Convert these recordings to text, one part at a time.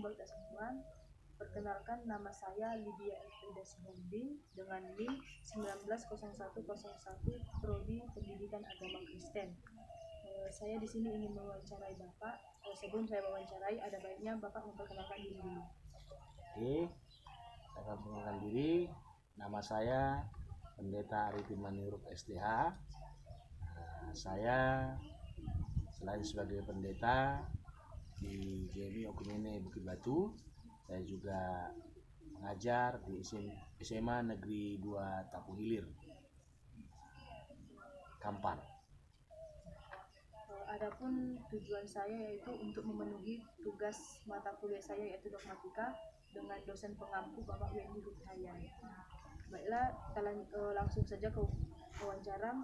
kembali tak semua. Perkenalkan, nama saya Lydia Elfrida Sihombing dengan NIM 190101 Prodi Pendidikan Agama Kristen. Saya di sini ingin mewawancarai Bapak. Sebelum saya wawancarai, ada baiknya Bapak memperkenalkan diri dulu. Oke, saya akan memperkenalkan diri. Nama saya Pendeta Arifin Manuruk SDH. Saya selain sebagai pendeta di GMI Okumene Bukit Batu, saya juga mengajar di SMA Negeri 2 Tapu Hilir, Kampar. Adapun tujuan saya yaitu untuk memenuhi tugas mata kuliah saya yaitu dogmatika dengan dosen pengampu Bapak Wendy Hutayan. Baiklah, kita langsung saja ke wawancara.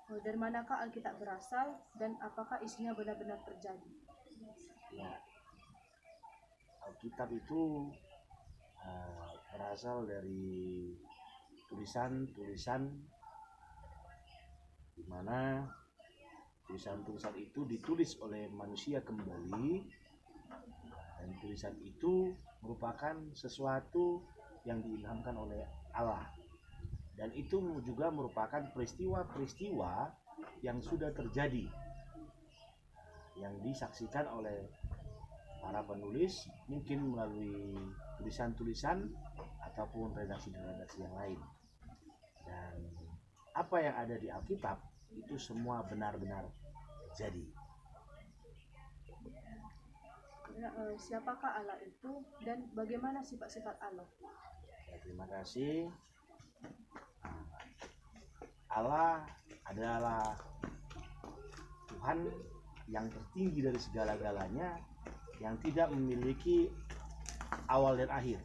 Dari manakah Alkitab berasal dan apakah isinya benar-benar terjadi? Ya, Alkitab itu berasal dari tulisan-tulisan di mana tulisan-tulisan itu ditulis oleh manusia kembali, dan tulisan itu merupakan sesuatu yang diilhamkan oleh Allah, dan itu juga merupakan peristiwa-peristiwa yang sudah terjadi, yang disaksikan oleh para penulis mungkin melalui tulisan-tulisan ataupun redaksi-redaksi yang lain. Dan apa yang ada di Alkitab itu semua benar-benar terjadi. Siapakah Allah itu dan bagaimana sifat-sifat Allah? Ya, terima kasih. Allah adalah Tuhan yang tertinggi dari segala-galanya, yang tidak memiliki awal dan akhir.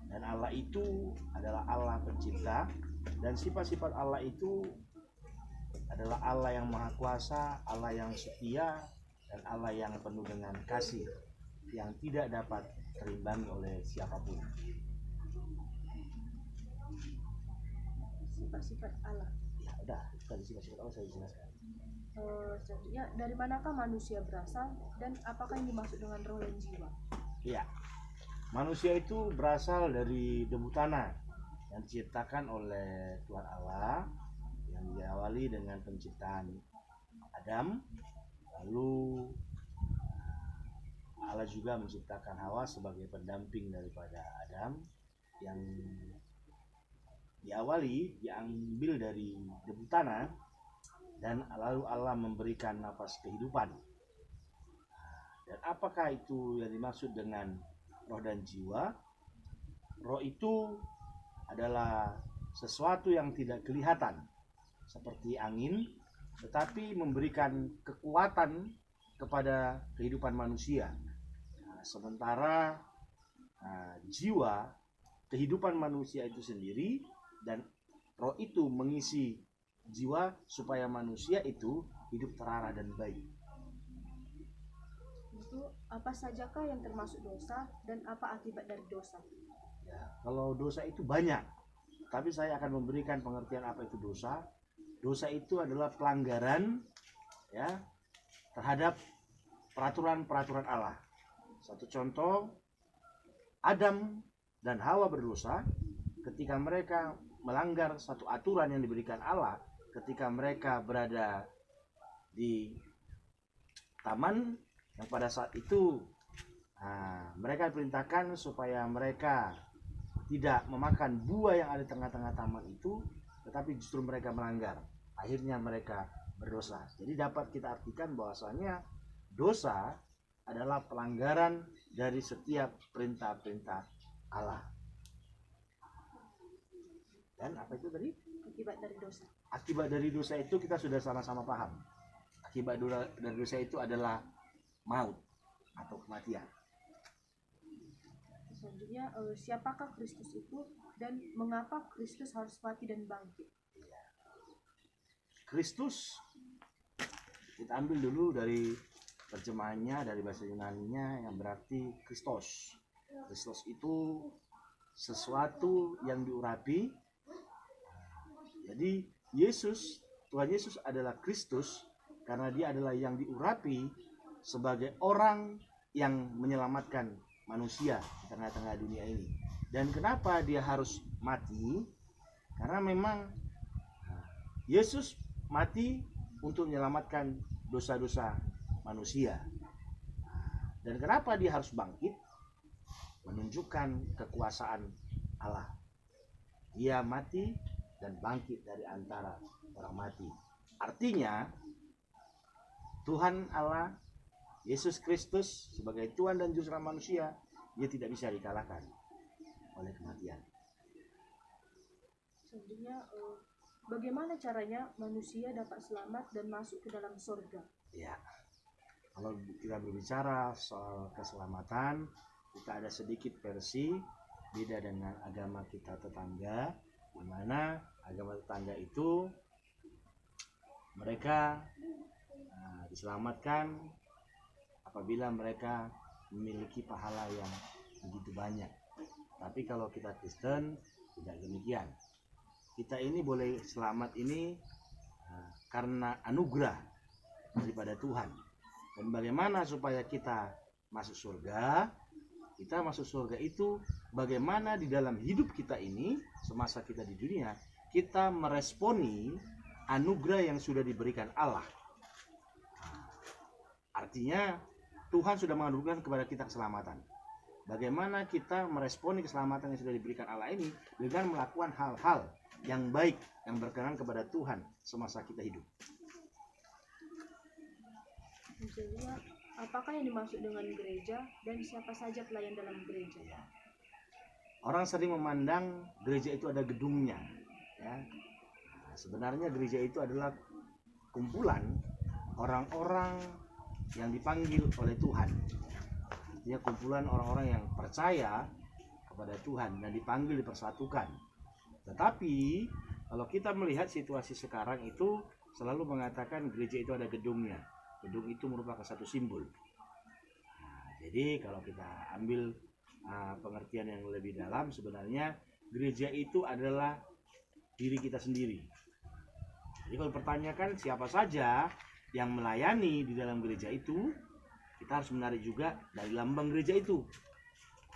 Dan Allah itu adalah Allah pencipta, dan sifat-sifat Allah itu adalah Allah yang maha kuasa, Allah yang setia, dan Allah yang penuh dengan kasih yang tidak dapat terimbangi oleh siapapun. Sifat-sifat Allah. Ya udah, tadi sifat-sifat Allah saya jelaskan. Selanjutnya, dari manakah manusia berasal dan apakah yang dimaksud dengan roh dan jiwa? Ya, manusia itu berasal dari debu tanah yang diciptakan oleh Tuhan Allah, yang diawali dengan penciptaan Adam. Lalu Allah juga menciptakan Hawa sebagai pendamping daripada Adam, yang diambil dari debu tanah, dan lalu Allah memberikan nafas kehidupan. Dan apakah itu yang dimaksud dengan roh dan jiwa? Roh itu adalah sesuatu yang tidak kelihatan seperti angin, tetapi memberikan kekuatan kepada kehidupan manusia. Sementara jiwa, kehidupan manusia itu sendiri, dan roh itu mengisi jiwa supaya manusia itu hidup terarah dan baik. Itu apa sajakah yang termasuk dosa dan apa akibat dari dosa? Ya, kalau dosa itu banyak, tapi saya akan memberikan pengertian apa itu dosa. Dosa itu adalah pelanggaran, ya, terhadap peraturan-peraturan Allah. Satu contoh, Adam dan Hawa berdosa ketika mereka melanggar satu aturan yang diberikan Allah ketika mereka berada di taman, yang pada saat itu mereka diperintahkan supaya mereka tidak memakan buah yang ada di tengah-tengah taman itu, tetapi justru mereka melanggar. Akhirnya mereka berdosa. Jadi dapat kita artikan bahwasanya dosa adalah pelanggaran dari setiap perintah-perintah Allah. Dan apa itu tadi? Akibat dari dosa. Akibat dari dosa itu kita sudah sama-sama paham. Akibat dari dosa itu adalah maut atau kematian. Selanjutnya, siapakah Kristus itu dan mengapa Kristus harus mati dan bangkit? Kristus, kita ambil dulu dari terjemahannya, dari bahasa Yunani-nya yang berarti Kristos. Kristos itu sesuatu yang diurapi. Jadi Tuhan Yesus adalah Kristus karena dia adalah yang diurapi sebagai orang yang menyelamatkan manusia di tengah-tengah dunia ini. Dan kenapa dia harus mati? Karena memang Yesus mati untuk menyelamatkan dosa-dosa manusia. Dan kenapa dia harus bangkit? Menunjukkan kekuasaan Allah. Dia mati dan bangkit dari antara orang mati. Artinya Tuhan Allah Yesus Kristus sebagai Tuhan dan Juru Selamat manusia, dia tidak bisa dikalahkan oleh kematian. Selanjutnya, bagaimana caranya manusia dapat selamat dan masuk ke dalam surga? Ya, kalau kita berbicara soal keselamatan, kita ada sedikit versi beda dengan agama kita tetangga, di mana agama tetangga itu mereka diselamatkan apabila mereka memiliki pahala yang begitu banyak. Tapi kalau kita Kristen tidak demikian. Kita ini boleh selamat ini karena anugerah daripada Tuhan. Dan bagaimana supaya kita masuk surga? Kita masuk surga itu bagaimana di dalam hidup kita ini semasa kita di dunia kita meresponi anugerah yang sudah diberikan Allah. Artinya Tuhan sudah menganugerahkan kepada kita keselamatan. Bagaimana kita meresponi keselamatan yang sudah diberikan Allah ini dengan melakukan hal-hal yang baik yang berkenan kepada Tuhan semasa kita hidup. Misalnya, apakah yang dimaksud dengan gereja dan siapa saja pelayan dalam gereja? Orang sering memandang gereja itu ada gedungnya, ya. Nah, sebenarnya gereja itu adalah kumpulan orang-orang yang dipanggil oleh Tuhan. Artinya kumpulan orang-orang yang percaya kepada Tuhan dan dipanggil dipersatukan. Tetapi kalau kita melihat situasi sekarang itu selalu mengatakan gereja itu ada gedungnya. Gedung itu merupakan satu simbol. Nah, jadi kalau kita ambil pengertian yang lebih dalam, sebenarnya gereja itu adalah diri kita sendiri. Jadi kalau pertanyakan siapa saja yang melayani di dalam gereja itu, kita harus menarik juga dari lambang gereja itu.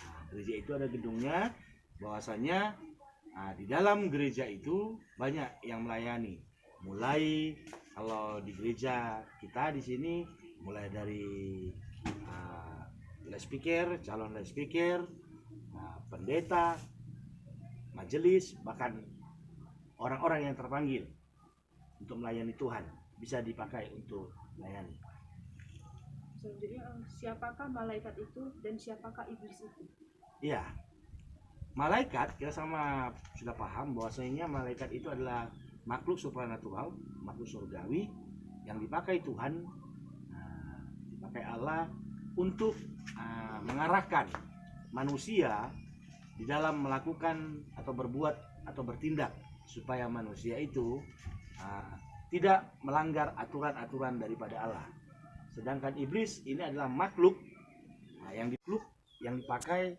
Nah, gereja itu ada gedungnya, bahwasanya di dalam gereja itu banyak yang melayani. Mulai kalau di gereja kita di sini, mulai dari lay speaker, calon lay speaker, pendeta, majelis, bahkan orang-orang yang terpanggil untuk melayani Tuhan bisa dipakai untuk melayani. Selanjutnya, siapakah malaikat itu dan siapakah iblis itu? Iya, malaikat kita sama sudah paham bahwasanya malaikat itu adalah makhluk supranatural, makhluk surgawi yang dipakai Tuhan, dipakai Allah untuk mengarahkan manusia di dalam melakukan atau berbuat atau bertindak supaya manusia itu tidak melanggar aturan-aturan daripada Allah. Sedangkan iblis ini adalah makhluk yang dipakai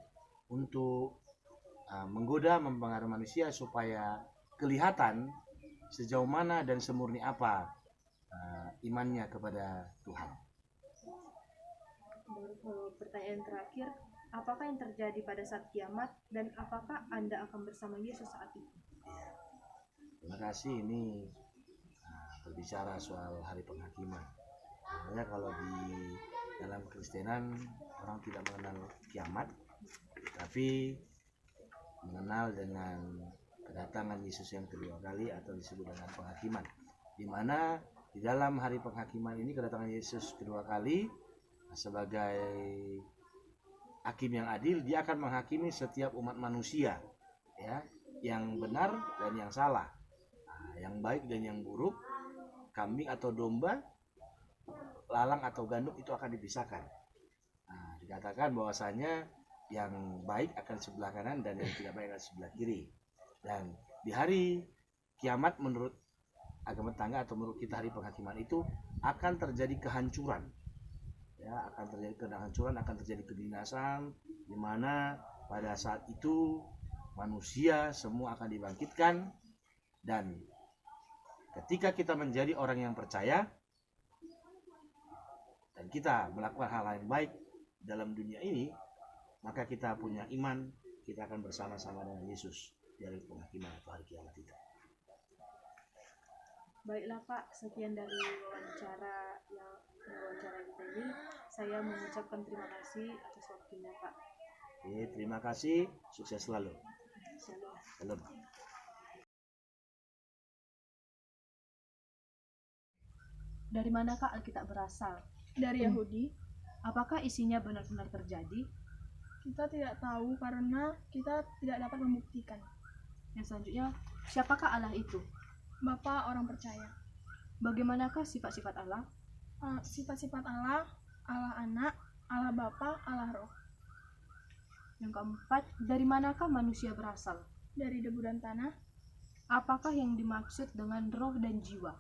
untuk menggoda, mempengaruhi manusia supaya kelihatan sejauh mana dan semurni apa imannya kepada Tuhan. Pertanyaan terakhir, apakah yang terjadi pada saat kiamat dan apakah Anda akan bersama Yesus saat itu? Terima kasih, ini berbicara soal hari penghakiman. Sebenarnya kalau di dalam Kristenan orang tidak mengenal kiamat, tapi mengenal dengan kedatangan Yesus yang kedua kali atau disebut dengan penghakiman. Di mana di dalam hari penghakiman ini kedatangan Yesus kedua kali sebagai hakim yang adil, dia akan menghakimi setiap umat manusia, ya, yang benar dan yang salah, yang baik dan yang buruk, kambing atau domba, lalang atau gandum itu akan dipisahkan. Dikatakan bahwasanya yang baik akan sebelah kanan dan yang tidak baik akan sebelah kiri. Dan di hari kiamat menurut agama tetangga atau menurut kita hari penghakiman itu akan terjadi kehancuran. Ya, akan terjadi kehancuran, akan terjadi kedinasan, di mana pada saat itu manusia semua akan dibangkitkan, dan ketika kita menjadi orang yang percaya dan kita melakukan hal yang baik dalam dunia ini, maka kita punya iman, kita akan bersama-sama dengan Yesus di hari penghakiman atau hari kiamat itu. Baiklah Pak, sekian dari wawancara kita ini. Saya mengucapkan terima kasih atas waktunya Pak. Oke, terima kasih, sukses selalu. Shalom. Shalom. Dari manakah Alkitab berasal? Dari Yahudi. Apakah isinya benar-benar terjadi? Kita tidak tahu karena kita tidak dapat membuktikan. Yang selanjutnya, siapakah Allah itu? Bapa orang percaya. Bagaimanakah sifat-sifat Allah? Sifat-sifat Allah, Allah Anak, Allah Bapa, Allah Roh. Yang keempat, dari manakah manusia berasal? Dari debu dan tanah. Apakah yang dimaksud dengan roh dan jiwa?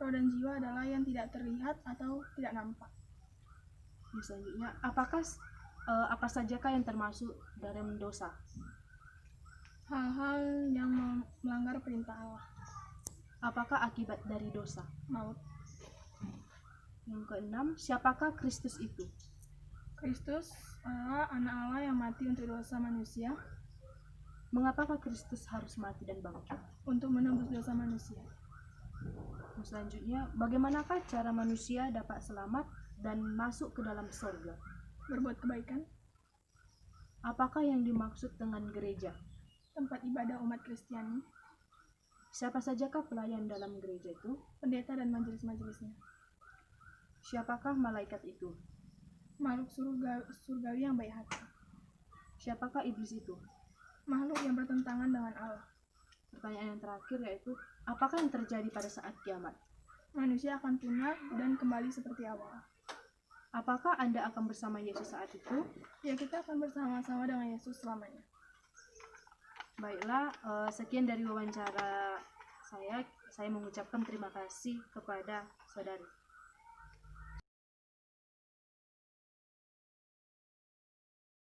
Roh dan jiwa adalah yang tidak terlihat atau tidak nampak. Yang selanjutnya, apa sajakah yang termasuk dalam dosa? Hal-hal yang melanggar perintah Allah. Apakah akibat dari dosa? Maut. Yang keenam, siapakah Kristus itu? Kristus adalah anak Allah yang mati untuk dosa manusia, Mengapakah Kristus harus mati dan bangkit? untuk menebus dosa manusia. Yang selanjutnya, bagaimanakah cara manusia dapat selamat dan masuk ke dalam surga? Berbuat kebaikan. Apakah yang dimaksud dengan gereja? Tempat ibadah umat Kristiani. Siapa sajakah pelayan dalam gereja itu? Pendeta dan majelis-majelisnya. Siapakah malaikat itu? Makhluk surgawi yang baik hati. Siapakah iblis itu? Makhluk yang bertentangan dengan Allah. Pertanyaan yang terakhir yaitu, apakah yang terjadi pada saat kiamat? Manusia akan punah dan kembali seperti awal. Apakah Anda akan bersama Yesus saat itu? Ya, kita akan bersama-sama dengan Yesus selamanya. Baiklah, sekian dari wawancara saya. Saya mengucapkan terima kasih kepada saudari.